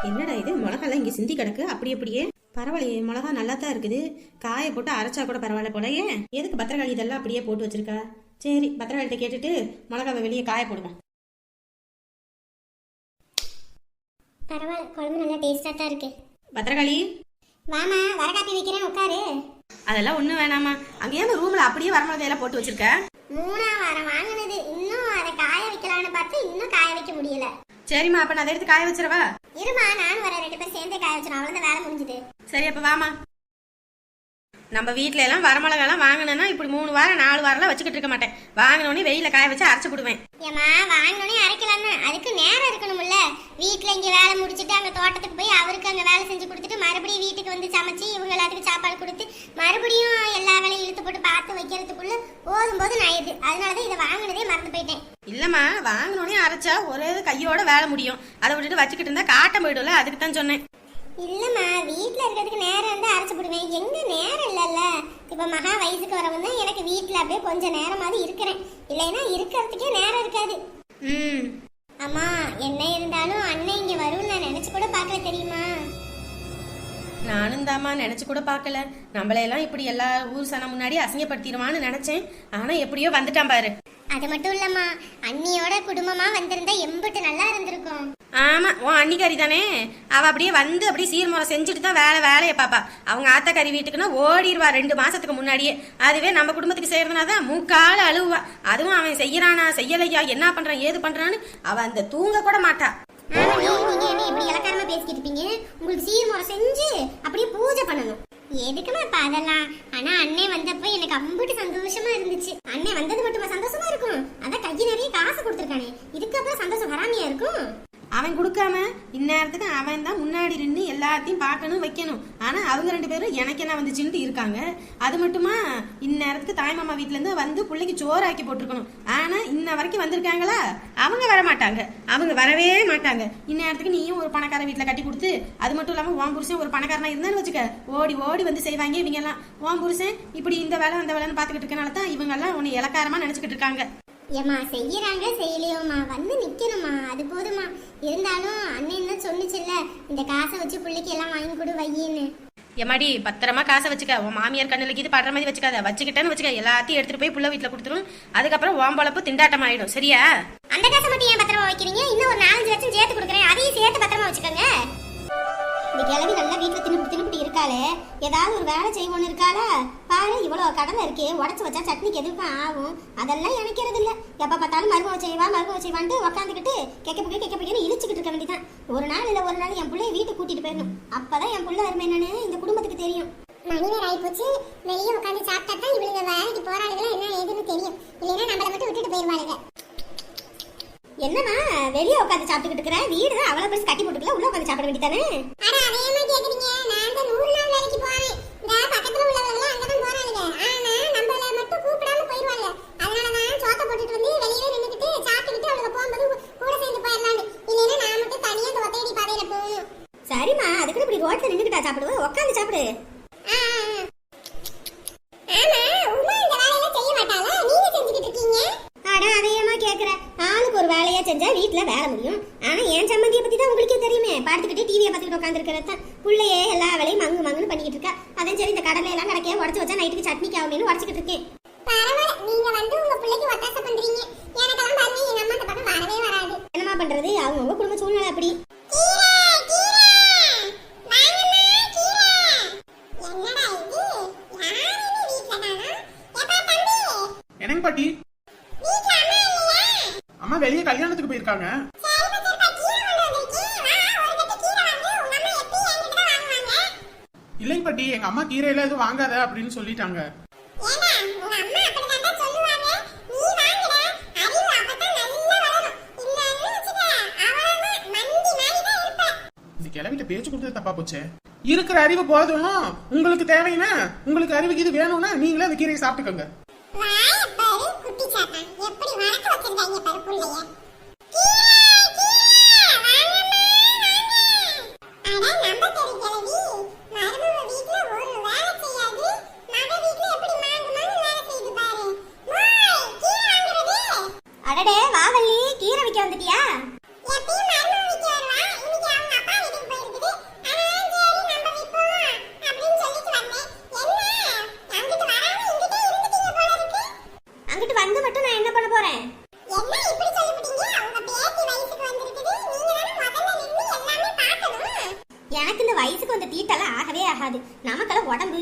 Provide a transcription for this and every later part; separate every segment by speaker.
Speaker 1: என்னடா இது மிளகாலாம் இங்கே சிந்தி கிடக்கு அப்படியே பரவாயில்லையே, மிளகா நல்லா தான் இருக்குது. காய போட்டு அரைச்சா கூட பரவாயில்ல போலயே. எதுக்கு பத்திரகாளி இதெல்லாம் அப்படியே போட்டு வச்சிருக்கா? சரி, பத்திரகாளிகிட்ட கேட்டுட்டு மிளகாவை வெளியே காய போடுவோம்.
Speaker 2: பரவாயில்ல, குழம்பு நல்லா டேஸ்டாக தான் இருக்கு.
Speaker 1: பத்திரகாளி,
Speaker 2: வாமா, வர காப்பி வைக்கிறேன், உட்காரு.
Speaker 1: அதெல்லாம் ஒன்றும் வேணாமா. அங்கேயே ரூமில் அப்படியே வரமிளகையெல்லாம் போட்டு வச்சிருக்க.
Speaker 2: 3ஆம் வாரம் வாங்கினது, இன்னும் அதை காய வைக்கலான்னு பார்த்து இன்னும் காய வைக்க முடியல.
Speaker 1: சரிம்மா, அப்ப நான் அதை எடுத்து காய வச்சிடவா?
Speaker 2: இருமா, நானும் வர, 2 பேர் சேர்ந்தே காய வச்சிடும், அவ்வளோதான் வேலை முடிஞ்சுது.
Speaker 1: சரி, அப்ப வாமா. நம்ம வீட்டுல எல்லாம் வரமிளகாலாம் வாங்கினா இப்படி 3 வாரம் 4 வாரம்லாம் வச்சுக்கிட்டு இருக்க மாட்டேன். வாங்கினோடனே வெயில காய வச்சு அரைச்சு போடுவேன்.
Speaker 2: ஏமா, வாங்கினோடனே அரைக்கலாம்னு அதுக்கு நேரம் இருக்கணும்ல. வீட்டுல இங்க வேலை முடிச்சுட்டு அங்க தோட்டத்துக்கு போய் அவருக்கு அங்க வேலை செஞ்சு கொடுத்துட்டு மறுபடியும் வீட்டுக்கு வந்து சமைச்சு இவங்க எல்லாத்துக்கும் சாப்பாடு கொடுத்து மறுபடியும் எல்லா வேலையும் இழுத்து போட்டு பார்த்து வைக்கிறதுக்குள்ள போதும்போது நான் இது, அதனாலதான் இதை வாங்கினதே மறந்து போயிட்டேன்.
Speaker 1: இல்லம்மா, வாங்கினோடனே அரைச்சா ஒரே கையோட வேலை முடியும். அதை விட்டுட்டு வச்சுக்கிட்டு இருந்தா காட்டம் போயிடும்ல, அதுக்கு தான் சொன்னேன்.
Speaker 2: இல்லம்மா, வீட்டுல இருக்கிறதுக்கு நேரம் வந்து அரைச்சு போடுவேன். எங்க நேரம் இல்லல்ல. இப்ப மகா வயசுக்கு வரவும் தான் எனக்கு வீட்டுல அப்படியே கொஞ்சம் நேரமாவது இருக்கிறேன். இல்லைன்னா இருக்கிறதுக்கே நேரம் இருக்காது. அம்மா, என்ன இருந்தாலும் அண்ணன் இங்க வரும்னு நான் நினைச்சு கூட பார்க்கல, தெரியுமா?
Speaker 1: நானும் தாமா நினைச்சு கூட பார்க்கல. நம்மளையெல்லாம் இப்படி எல்லா ஊர் சனம் முன்னாடி அசிங்கப்படுத்திடுவான்னு நினைச்சேன். ஆனா எப்படியோ வந்துட்டான் பாரு.
Speaker 2: அது மட்டும் இல்லம்மா, அண்ணியோட குடும்பமா வந்திருந்தா எம்பிட்டு நல்லா இருந்திருக்கும்.
Speaker 1: ஆமா, உன் அன்னிக்காரி தானே. அவ அப்படியே வந்து அப்படியே சீர்முறை செஞ்சுட்டு தான் வேலையை பாப்பா. அவங்க ஆத்தாக்காரி வீட்டுக்குன்னா ஓடிடுவா 2 மாசத்துக்கு முன்னாடியே. அதுவே நம்ம குடும்பத்துக்கு செய்யறதுனாதான் மூக்கால அழுவா. அதுவும் அவன் செய்யறானா செய்யலையா, என்ன பண்றான் ஏது பண்றான்னு அவ அந்த தூங்க கூட மாட்டா.
Speaker 2: நீங்க என்ன இப்படி இலக்காரமா பேசிக்கிட்டு இருப்பீங்க? உங்களுக்கு சீர்முறை செஞ்சு அப்படியே பூஜை பண்ணணும். எதுக்குமா இப்ப அதெல்லாம்? ஆனா அண்ணே வந்தப்ப எனக்கு அம்பிட்டு சந்தோஷமா இருந்துச்சு. அண்ணே வந்தது மட்டுமா சந்தோஷமா இருக்கும்? அதான் கை நிறைய காசு கொடுத்துருக்கானே, இதுக்கப்புறம் சந்தோஷம் வராமையா இருக்கும்?
Speaker 1: அவன் கொடுக்காம இந்நேரத்துக்கு அவன் தான் முன்னாடி நின்று எல்லாத்தையும் பார்க்கணும் வைக்கணும். ஆனா அவங்க 2 பேரும் எனக்கு என்ன வந்துச்சுன்ட்டு இருக்காங்க. அது மட்டுமா, இந்நேரத்துக்கு தாய்மாமா வீட்டுல இருந்து வந்து பிள்ளைக்கு சோறு ஆக்கி போட்டிருக்கணும். ஆனா இன்ன வரைக்கும் வந்திருக்காங்களா? அவங்க வர மாட்டாங்க, அவங்க வரவே மாட்டாங்க. இந்நேரத்துக்கு நீயும் ஒரு பணக்கார வீட்டுல கட்டி கொடுத்து, அது மட்டும் இல்லாம உன் புருஷன் ஒரு பணக்காரனா இருந்தான்னு வச்சுக்க, ஓடி ஓடி வந்து செய்வாங்க இவங்க எல்லாம். உன் புருஷன் இப்படி இந்த வேலை அந்த வேலைன்னு பாத்துக்கிட்டு இருக்கனால தான் இவங்க எல்லாம் உன்னை இலக்காரமா நினைச்சுக்கிட்டு இருக்காங்க.
Speaker 2: ஏமா, செய்யறாங்க செய்யலையோமா, வந்து நிக்கணுமா, அது போதுமா. இருந்தாலும் அண்ணன் தான் சொன்னிச்சுல்ல, இந்த காசை வச்சு பிள்ளைக்கு எல்லாம் வாங்கி கொடு வையின்னு.
Speaker 1: எம்மாடி, பத்திரமா காசை வச்சுக்க. உன் மாமியார் கண்ணுல இது படுற மாதிரி வச்சுக்காத. வச்சுக்கிட்டேன்னு வச்சுக்க, எல்லாத்தையும் எடுத்துட்டு போய் புள்ள வீட்டுல கொடுத்துரும். அதுக்கப்புறம் ஓம்பளப்பு திண்டாட்டம் ஆயிடும், சரியா?
Speaker 2: அந்த காசை மட்டும் ஏன் பத்திரமா வைக்கிறீங்க? இன்னும் ஒரு 4-5 லட்சம் சேர்த்து கொடுக்குறேன், அதையும் சேர்த்து பத்திரமா வச்சுக்கோங்க. இந்த கிழவி நல்லா வீட்டுல தின்னுபிட்டு இருக்காளே, ஏதாவது ஒரு வேலை செய்வோன்னு இருக்காளா பாரு. இவ்வளவு கடலை இருக்கே, உடச்சு வச்சா சட்னிக்கு எதுக்கும் ஆகும். அதெல்லாம் நினைக்கிறது இல்ல. எப்ப பார்த்தாலும் மருமக செய்வான்ட்டு உட்காந்துக்கிட்டு கெக்க இழிச்சுக்கிட்டு இருக்க வேண்டியதான். ஒரு நாள் இல்ல ஒரு நாள் என் பிள்ளைய வீட்டுக்கு கூட்டிட்டு போயிடணும். அப்பதான் என் பிள்ளை அருமை என்னன்னு இந்த குடும்பத்துக்கு தெரியும். மணிவேர் ஆயிப்போச்சு, வெளியே உட்காந்து சாப்பிட்டா தான் இவளுங்க வேலைக்கு போராடுகளா என்ன ஏதுன்னு தெரியும். இல்லைன்னா நம்மளை மட்டும் விட்டுட்டு போயிருவாளுங்க. என்னமா வெளியே உட்காந்து சாப்பிட்டுக்கிட்டு இருக்கிற? வீடு தான் அவ்வளவு பெருசு கட்டி போட்டுக்கல, உள்ள உட்காந்து சாப்பிட வேண்டியதானே? அட அதேமா கேக்குறீங்க. நான் அந்த 100 நாள் வேலைக்கு போறேன். இந்த பக்கத்துல உள்ளவங்க அங்க தான் போறாங்க. ஆனா நம்மள மட்டும் கூப்பிடாம போயிடுவாங்க. அதனால நான் சோத்த போட்டுட்டு வந்து வெளியே நின்னுக்கிட்டு சாப்பிட்டுக்கிட்டு அவங்க போகும்போது கூட சேர்ந்து போயிடலாம். இல்லைன்னா நான் மட்டும் தனியா அந்த ஒத்தையடி பாதையில போகணும். சரிம்மா, அதுக்கு இப்படி ரோட்ல நின்னுக்கிட்டா சாப்பிடுவ? உட்காந்து சாப்பிடு. ஆமா, உமா இந்த வேலையெல்லாம் செய்ய மாட்டாளா? நீங்க செஞ்சுக்கிட்டு இருக்கீங்க. அட அதையமா கேக்குற? ஆளுக்கு ஒரு வேலையா செஞ்சா வீட்டுல வேலை முடியும். ஆனா என் சம்மந்தியை பத்தி தான் உங்களுக்கே தெரியுமே. படுத்துக்கிட்டு டிவியை பார்த்துக்கிட்டு உட்காந்துருக்கிறத புள்ளையே எல்லா வேலையும் மங்குன்னு பண்ணிக்கிட்டு இருக்கா. அதே சரி, இந்த கடலை எல்லாம் கிடைக்க உடச்சு வச்சா நைட்டுக்கு சட்னிக்கு ஆகும்னு உடச்சிக்கிட்டு இருக்கேன். பரவாயில்ல, நீங்க வந்து உங்க பிள்ளைக்கு ஒத்தாசை பண்றீங்க. எனக்கெல்லாம் பாருங்க, எங்க அம்மா அந்த பக்கம் வரவே வராது. என்னமா பண்றது, அவங்க குடும்ப சூழ்நிலை அப்படி.
Speaker 3: என்னங்க பாட்டி? அம்மா வெளியே கல்யாணத்துக்கு போயிருக்காங்க. இல்லைங்க பாட்டி, எங்க அம்மா கீரையில எதுவும் வாங்காத அப்படின்னு சொல்லிட்டாங்க. இந்த கிளவிட்ட பேச்சு கொடுத்தது தப்பா போச்சே. இருக்கிற அறிவு போதும். உங்களுக்கு தேவைன்னா, உங்களுக்கு அறிவுக்கு இது வேணும்னா நீங்களே அந்த கீரையை சாப்பிட்டுக்கோங்க.
Speaker 2: அடடே, வாவல்லி, கீரை விக்க வந்துட்டியா?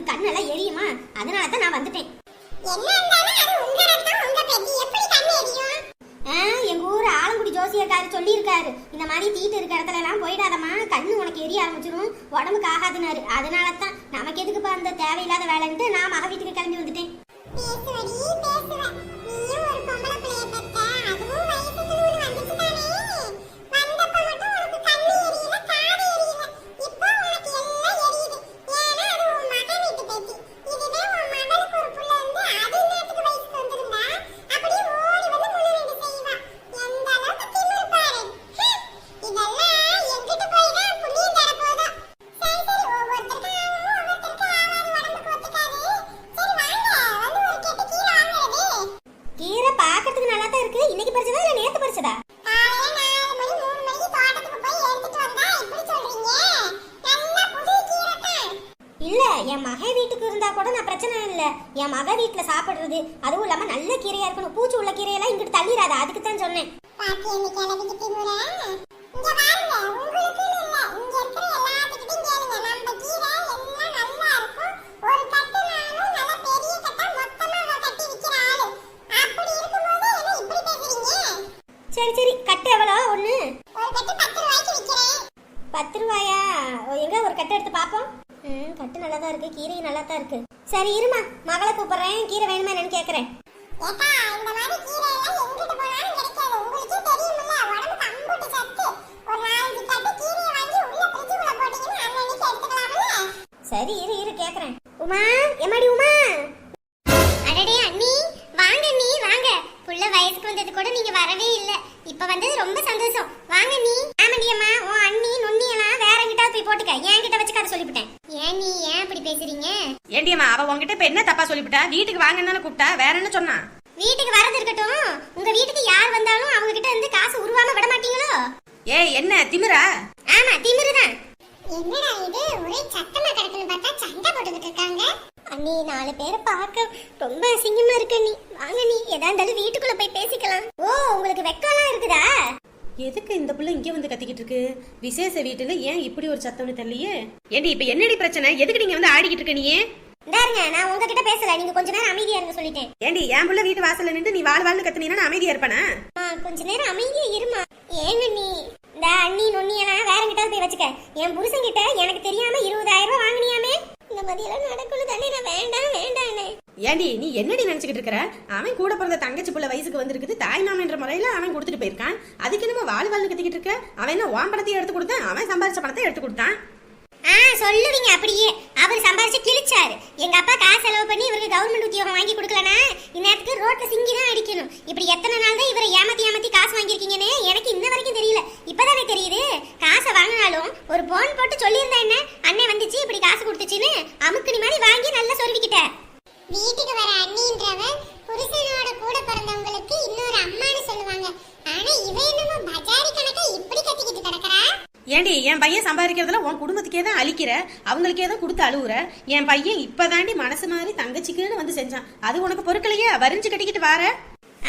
Speaker 2: அவருக்கு கண்ணெல்லாம் எரியுமா, அதனால தான் நான் வந்துட்டேன். எங்க ஊர் ஆலங்குடி ஜோசியக்காரு சொல்லியிருக்காரு, இந்த மாதிரி தீட்டு இருக்கிற இடத்துல எல்லாம் போயிடாதம்மா, கண்ணு உனக்கு எரிய ஆரம்பிச்சிடும், உடம்புக்கு ஆகாதுனாரு. அதனால தான் நமக்கு எதுக்குப்பா அந்த தேவையில்லாத வேலைன்ட்டு நான் மக வீட்டுக்கு கிளம்பி வந்துட்டேன். என் மக வீட்டுக்கு இருந்தா கூட நான் பிரச்சனை இல்ல, என் மக வீட்டுல சாப்பிடுறது அதுவும் இல்லாம நல்ல கீரையா இருக்கணும், பூச்சி உள்ள கீரையெல்லாம் இங்கிட்டு தள்ளிடாத, அதுக்கு தான் சொன்னேன். சரி சரி, கட்டு எவ்வளோ? ஒண்ணு 10 ரூபாயா? எங்க ஒரு கட்டு எடுத்து பாப்போம். கட்டு நல்லா தான் இருக்கு, கீரை நல்லா தான் இருக்கு. சரி இருமா, மகளை கூப்பிடுறேன், கீரை வேணுமா என்னன்னு கேக்குறேன். சரி இரு இரு கேக்குறேன். உமா, எம்மாடி உமா?
Speaker 4: அடடே அண்ணி, வாங்க நீ வாங்க. புள்ள வயசுக்கு வந்தது கூட நீங்க வரவே இல்ல, இப்ப வந்தது ரொம்ப சந்தோஷம். வாங்க நீ. ஆமாண்டியம்மா, உன் அண்ணி நுண்ணி எல்லாம் வேற கிட்ட போய் போட்டுக்க, என்கிட்ட வச்சுக்காத சொல்லிவிட்டேன். ஏன் நீ ஏன் இப்படி பேசுறீங்க?
Speaker 1: ஏண்டியம்மா, அவ உங்ககிட்ட இப்ப என்ன தப்பா சொல்லிவிட்டா? வீட்டுக்கு வாங்கன்னு கூப்பிட்டா, வேற என்ன சொன்னா?
Speaker 4: வீட்டுக்கு வரது இருக்கட்டும், உங்க வீட்டுக்கு யார் வந்தாலும் அவங்க கிட்ட இருந்து காசு உருவாம விட மாட்டீங்களோ?
Speaker 1: ஏய், என்ன திமிரா?
Speaker 4: ஆமா திமிருதான். என்னடா இது ஒரே சத்தமா கிடக்குன்னு பார்த்தா சண்டை போட்டுக்கிட்டு இருக்காங்க. அண்ணி, 4 பேரை பார்க்க ரொம்ப அசிங்கமா இருக்கு நீ. வாங்க நீ, எதா இருந்தாலும் வீட்டுக்குள்ள போய் பேசிக்கலாம். ஓ, உங்களுக்கு வெக்கம்லாம் இருக்குதா?
Speaker 1: எதுக்கு இந்த புள்ள இங்க வந்து கத்திக்கிட்டு இருக்கு? விசேஷ வீட்டுல ஏன் இப்படி ஒரு சத்தம்னு தெரியலையே. ஏண்டி இப்ப என்னடி பிரச்சனை? எதுக்கு நீங்க வந்து ஆடிக்கிட்டு இருக்க? நீ
Speaker 4: இந்தாருங்க, நான் உங்ககிட்ட பேசல, நீங்க கொஞ்ச நேரம் அமைதியா இருங்க சொல்லிட்டேன்.
Speaker 1: ஏண்டி என் புள்ள வீட்டு வாசல்ல நின்று நீ வாழ் கத்துனீனா நான் அமைதியா இருப்பேனா?
Speaker 4: கொஞ்ச நேரம் அமைதியா இருமா. ஏங்க நீ இந்த அண்ணி நொண்ணியெல்லாம் வேற கிட்ட போய் வச்சுக்க. என் புருஷன் கிட்ட எனக்கு தெரியாம 20,000 ரூபாய் வாங்கினியாமே, இந்த மாதிரியெல்லாம் நடக்குள்ள தானே. நான் வேண்டாம் வேண்டானே.
Speaker 1: ஏண்டி நீ என்னடி நினைச்சுக்கிட்டு இருக்கிற? அவன் கூட பிறந்த தங்கச்சி புள்ள வயசுக்கு வந்திருக்குது, தாய் மாமன்ற முறையில அவன் கொடுத்துட்டு போயிருக்கான். அதுக்கு என்னமோ வாழ் கத்திக்கிட்டு இருக்க? அவன் என்ன உன் பணத்தையும் எடுத்து கொடுத்தான், அவன் சம்பாதிச்ச பணத்தை எடுத்து கொடுத்தான்.
Speaker 4: சொல்லுவீங்க அப்படியே. அவர் சம்பாதிச்சு கிழிச்சாரு. எங்க அப்பா காசு செலவு பண்ணி இவருக்கு கவர்மெண்ட் உத்தியோகம் வாங்கி கொடுக்கலனா இந்நேரத்துக்கு ரோட்ல சிங்கி தான் அடிக்கணும். இப்படி எத்தனை நாள் தான் இவரை ஏமாத்தி காசு வாங்கியிருக்கீங்கன்னு எனக்கு இன்ன வரைக்கும் தெரியல. இப்பதானே தெரியுது. காசை வாங்கினாலும் ஒரு போன் போட்டு சொல்லியிருந்தா என்ன, அண்ணன் வந்துச்சு இப்படி காசு கொடுத்துச்சுன்னு அமுக்குனி மாதிரி வாங்கி நல்லா சொருவிக்கிட்ட.
Speaker 2: வீட்டுக்கு வர அண்ணின்றவ புருஷனோட கூட பிறந்தவங்களுக்கு இன்னொரு அம்மான்னு சொல்லுவாங்க. ஆனா இவ என்னமோ பஜாரி கணக்கா இப்படி கத்திக்கிட்டு கிடக்குறா.
Speaker 1: ஏண்டி என் பையன் சம்பாதிக்கிறதுல உன் குடும்பத்துக்கே தான் அழிக்கிற, அவங்களுக்கே தான் கொடுத்து அழுவுற. என் பையன் இப்பதாண்டி மனசு மாதிரி தங்கச்சிக்குன்னு வந்து செஞ்சான், அது உனக்கு பொறுக்கலையே? வரிஞ்சு கட்டிக்கிட்டு வார.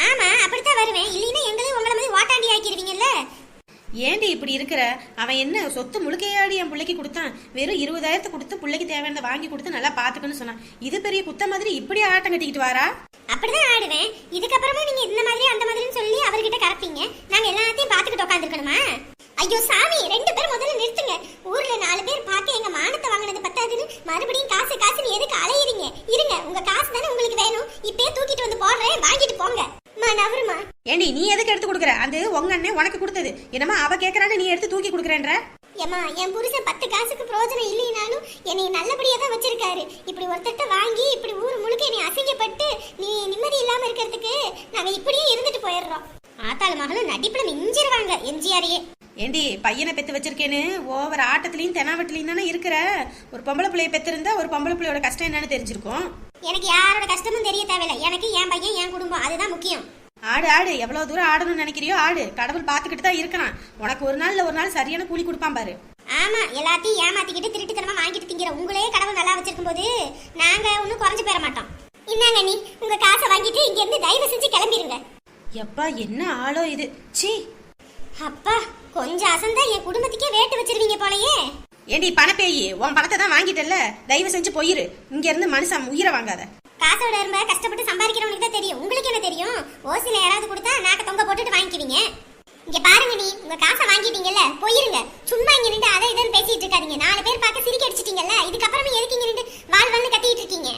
Speaker 4: ஆமா, அப்படித்தான் வருவேன். இல்லைன்னா எங்களையும் உங்களை மாதிரி ஓட்டாண்டி ஆக்கிடுவீங்கல்ல.
Speaker 1: ஏண்டி இப்படி இருக்கிற? அவன் என்ன சொத்து முழுக்கையாடி என் பிள்ளைக்கு கொடுத்தான்? வெறும் 20,000 கொடுத்து பிள்ளைக்கு தேவையானதை வாங்கி கொடுத்து நல்லா பாத்துக்கணும்னு சொன்னான். இது பெரிய குத்த மாதிரி இப்படி ஆட்டம் கட்டிக்கிட்டு வாரா?
Speaker 4: அப்படிதான் ஆடுவேன். இதுக்கப்புறமா நீங்க இந்த மாதிரி அந்த மாதிரின்னு சொல்லி அவர்கிட்ட கறப்பீங்க. நாங்க எல்லாத்தையும் பாத்துக்கிட்டு உட்காந்துருக்கணுமா? ஐயோ சாமி, 2 பேர் முதல்ல நிறுத்துங்க. ஊர்ல 4 பேர் பார்த்து எங்க மானத்தை வாங்கினது பத்தாதுன்னு மறுபடியும் காசுன்னு எதுக்கு அலையிறீங்க? இருங்க, உங்க காசு தானே உங்களுக்கு வேணும். இப்பயே தூக்கிட்டு வந்து போடுறேன், வாங்கிட்டு போங்க. நவருமா.
Speaker 1: ஏண்டி நீ எதுக்கு எடுத்து கொடுக்குற? அது உங்க அண்ணன் உனக்கு கொடுத்தது, என்னமா அவ கேக்குறான்னு நீ எடுத்து தூக்கி கொடுக்குறேன்ற?
Speaker 4: ஏமா, என் புருஷன் 10 காசுக்கு பிரயோஜனம் இல்லைனாலும் என்னை நல்லபடியா தான் வச்சிருக்காரு. இப்படி ஒருத்தட்ட வாங்கி இப்படி ஊர் முழுக்க என்னை அசிங்கப்பட்டு நீ நிம்மதி இல்லாம இருக்கிறதுக்கு நாங்க இப்படியே இருந்துட்டு போயிடுறோம். ஆத்தாள் மகளும் நடிப்புல மிஞ்சிருவாங்க எம்ஜிஆரையே.
Speaker 1: ஏண்டி பையனை பெத்து வச்சிருக்கேன்னு ஓவர் ஆட்டத்திலையும் தெனாவட்டிலையும் தானே இருக்கிற. ஒரு பொம்பளை பிள்ளைய பெத்திருந்தா ஒரு பொம்பளை பிள்ளையோட கஷ்டம் என்னன்னு தெரிஞ்சிருக்கும்.
Speaker 4: எனக்கு யாரோட கஷ்டமும் தெரிய தேவையில்லை. எனக்கு என் பையன் என் குடும்பம் அதுதான் முக்கியம்.
Speaker 1: ஆடு ஆடு, எவ்வளவு தூரம் ஆடணும்னு நினைக்கிறியோ ஆடு. கடவுள் பாத்துக்கிட்டு தான் இருக்கலாம். உனக்கு ஒரு நாள் சரியான கூலி கொடுப்பான் பாரு.
Speaker 4: ஆமா, எல்லாத்தையும் ஏமாத்திக்கிட்டு திருட்டுத்தனமா வாங்கிட்டு திங்கிற உங்களே கடவுள் நல்லா வச்சிருக்கும் போது நாங்க ஒன்னும் குறைஞ்சு போயிட மாட்டோம். இன்னாங்க நீ உங்க காசை வாங்கிட்டு இங்க இருந்து தயவு செஞ்சு கிளம்பிடுங்க.
Speaker 1: எப்பா என்ன ஆளோ இது. சீ
Speaker 4: அப்பா, கொஞ்சம் அசந்தா என் குடும்பத்துக்கே வேட்டு வச்சிருவீங்க போலயே.
Speaker 1: ஏண்டி பணப்பேயி, உன் பணத்தை தான் வாங்கிட்டல்ல, தயவு செஞ்சு போயிரு. இங்க இருந்து மனுஷன் உயிரை வாங்காத.
Speaker 4: காசோட இரும்ப கஷ்டப்பட்டு சம்பாதிக்கிறவனுக்கு தான் தெரியும், உங்களுக்கு என்ன தெரியும்? ஓசில யாராவது கொடுத்தா நாக்க தொங்க போட்டுட்டு வாங்கிக்குவீங்க. இங்க பாருங்க, நீ உங்க காசை வாங்கிட்டீங்கல்ல, போயிருங்க. சும்மா இங்க நின்று அதை இதுன்னு பேசிட்டு இருக்காதீங்க. 4 பேர் பார்க்க சிரிக்க அடிச்சிட்டீங்கல்ல, இதுக்கப்புறமே எதுக்கு இங்க நின்று வாழ் கத்திட்டு இருக்கீங்க?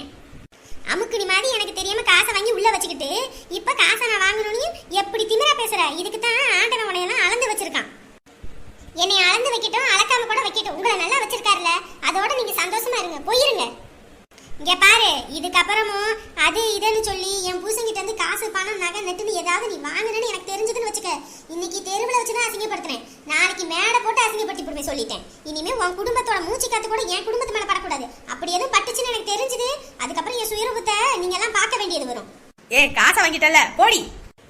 Speaker 4: அமுக்கு நீ மாதிரி எனக்கு தெரியாம காசை வாங்கி உள்ள வச்சுக்கிட்டு இப்ப காசை நான் வாங்கணும்னு எப்படி திமிரா பேசுற? இதுக்கு தான் ஆண்டவன் உனையெல்லாம் அளந்து வச்சிருக்கான். என்னை அளந்து வைக்கட்டும், அளக்காம கூட வைக்கட்டும், உங்களை நல்லா வச்சிருக்காருல, அதோட நீங்க சந்தோஷமா இருங்க, போயிருங்க. இங்க பாரு, இதுக்கப்புறமும் அது இதுன்னு சொல்லி என் பூசங்கிட்ட இருந்து காசு பணம் நகை நெட்டுன்னு ஏதாவது நீ வாங்கினு எனக்கு தெரிஞ்சதுன்னு வச்சுக்க, இன்னைக்கு தெருவில் வச்சுதான் அசிங்கப்படுத்துறேன், நாளைக்கு மேடை போட்டு அசிங்கப்படுத்தி போடுவேன் சொல்லிட்டேன். இனிமே உன் குடும்பத்தோட மூச்சு காத்து கூட என் குடும்பத்து மேல படக்கூடாது. அப்படி எதுவும் பட்டுச்சுன்னு எனக்கு தெரிஞ்சது, அதுக்கப்புறம் என் சுயரூபத்தை நீங்க எல்லாம் பார்க்க வேண்டியது வரும்.
Speaker 1: காசை வாங்கிட்டல்ல, போடி.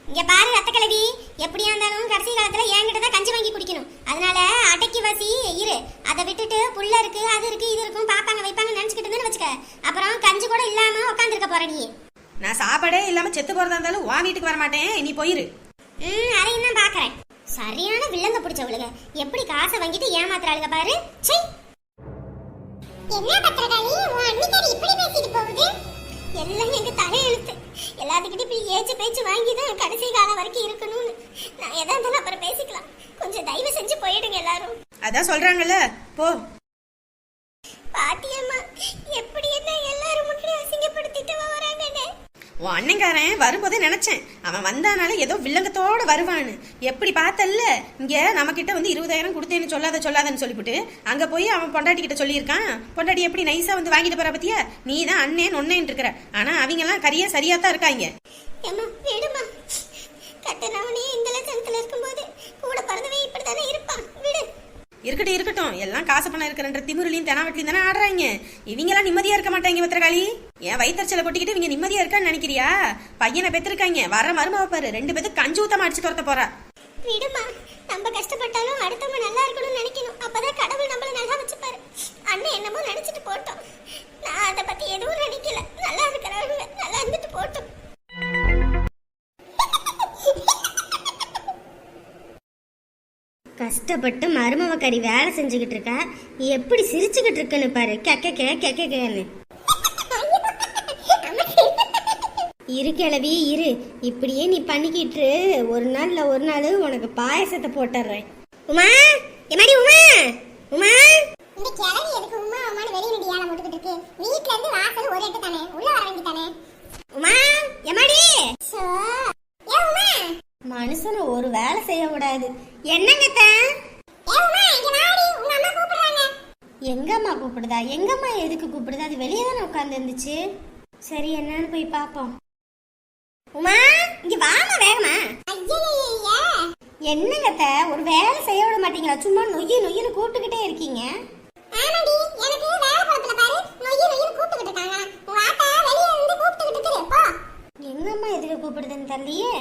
Speaker 4: இங்க பாரு ரத்த கிழவி, எப்படியா இருந்தாலும் கடைசி காலத்துல என்கிட்ட தான் கஞ்சி வாங்கி குடிக்கணும். அதனால அடக்கி வாசி இரு. அதை விட்டுட்டு புள்ள இருக்கு, அது இருக்கு, இது இருக்கும், பாப்பாங்க வைப்பாங்க நினைச்சுக்கிட்டு வச்சுக்க, அப்புறம் கஞ்சி கூட இல்லாம உட்காந்துருக்க போற நீ.
Speaker 1: நான் சாப்பாடே இல்லாம செத்து போறதா இருந்தாலும் உன் வீட்டுக்கு வர மாட்டேன், நீ போயிரு.
Speaker 4: அதையும் தான் பாக்குறேன். சரியான வில்லங்க பிடிச்சவளுங்க, எப்படி காசை வாங்கிட்டு ஏமாத்துறாளுங்க பாரு. சை, என்ன பத்திரகாளி, உன் அன்னிக்காரி இப்படி பேசிட்டு போகுது? எல்லாம் எங்க தலையெழுத்து. எல்லாத்துக்கிட்ட இப்படி ஏச்சு பேச்சு வாங்கி தான் கடைசி காலம் வரைக்கும் இருக்கணும்னு. நான் எதா இருந்தாலும் அப்புறம் பேசிக்கலாம். கொஞ்சம் தயவு செஞ்சு போயிடுங்க எல்லாரும்.
Speaker 1: அதான் சொல்றாங்கல்ல, போ.
Speaker 4: பாத்தியம்மா, எப்படி என்ன எல்லாரும் முன்னாடி அசிங்கப்படுத்திட்டு வராங்கன்னு.
Speaker 1: உன் அண்ணங்காரன் வரும்போதே நினைச்சேன், அவன் வந்தானால ஏதோ வில்லங்கத்தோட வருவான்னு. எப்படி பார்த்தல்ல, இங்க நம்ம கிட்ட வந்து 20,000 கொடுத்தேன்னு சொல்லாதன்னு சொல்லிவிட்டு அங்க போய் அவன் பொண்டாட்டி கிட்ட சொல்லியிருக்கான். பொண்டாட்டி எப்படி நைஸா வந்து வாங்கிட்டு போற பத்தியா? நீ தான் அண்ணன் ஒன்னேன்னு இருக்கிற, ஆனா அவங்க எல்லாம் கரியா சரியா தான் இருக்காங்க.
Speaker 4: ஏம்மா விடுமா, கட்டணவனே இந்த லட்சத்துல இருக்கும்போது கூட பிறந்தவன் இப்படித்தானே இருப்பான், விடு.
Speaker 1: இருக்கட்டும், எல்லாம் காசு பணம் இருக்கிறன்ற திமிருலையும் தெனாவட்டிலையும் தானே ஆடுறாங்க. இவங்க எல்லாம் நிம்மதியா இருக்க மாட்டாங்க பத்திரகாளி. என் வயிற்றுச்சலை கொட்டிக்கிட்டு இவங்க நிம்மதியா இருக்கான்னு நினைக்கிறியா? பையனை பெற்றிருக்காங்க, வர மருமவ பாரு, 2 பேத்துக்கு கஞ்சு ஊத்தமா அடிச்சு துரத்த போறா.
Speaker 4: விடுமா, நம்ம கஷ்டப்பட்டாலும் அடுத்தவங்க நல்லா இருக்கணும்னு நினைக்கணும், அப்பதான் கடவுள் நம்மள நல்லா வச்சுப்பாரு. அண்ணன் என்னமோ நினைச்சிட்டு போட்டோம், நான் அதை பத்தி எதுவும் நினைக்கல. நல்லா இருக்கிறவங்க நல்லா இருந்துட்டு போட்டோம். கஷ்டப்பட்டு மருமவ கறி வேலை செஞ்சுக்கிட்டு இருக்கா, எப்படி சிரிச்சுக்கிட்டு இருக்குன்னு பாரு. கேன்னு இரு கிளவி இரு, இப்படியே நீ பண்ணிக்கிட்டு ஒரு நாள் உனக்கு பாயசத்தை போட்டுறேன். உமா, எமாடி உமா, உமா. இந்த கிளவி எதுக்கு உமா உமான்னு வெளிய நின்று ஏல போட்டுக்கிட்டு இருக்கு? வீட்ல இருந்து வாசல் ஒரு எட்டு தானே, உள்ள வர வேண்டியதானே. உமா, எமாடி. ஏ உமா, மனுஷன ஒரு வேலை செய்ய கூடாது. என்னங்க எங்கம்மா கூப்பிடுதா? எங்கம்மா எதுக்கு கூப்பிடுதா? அது வெளியே தானே உட்கார்ந்து இருந்துச்சு. சரி, என்னன்னு போய் பாப்போம். உமா, இங்க வாமா வேகமா. என்னங்க ஒரு வேலை செய்ய விட மாட்டீங்களா? சும்மா நொய்யு கூப்பிட்டுக்கிட்டே இருக்கீங்க. எங்கம்மா எதுக்கு கூப்பிடுதுன்னு தெரியலையே.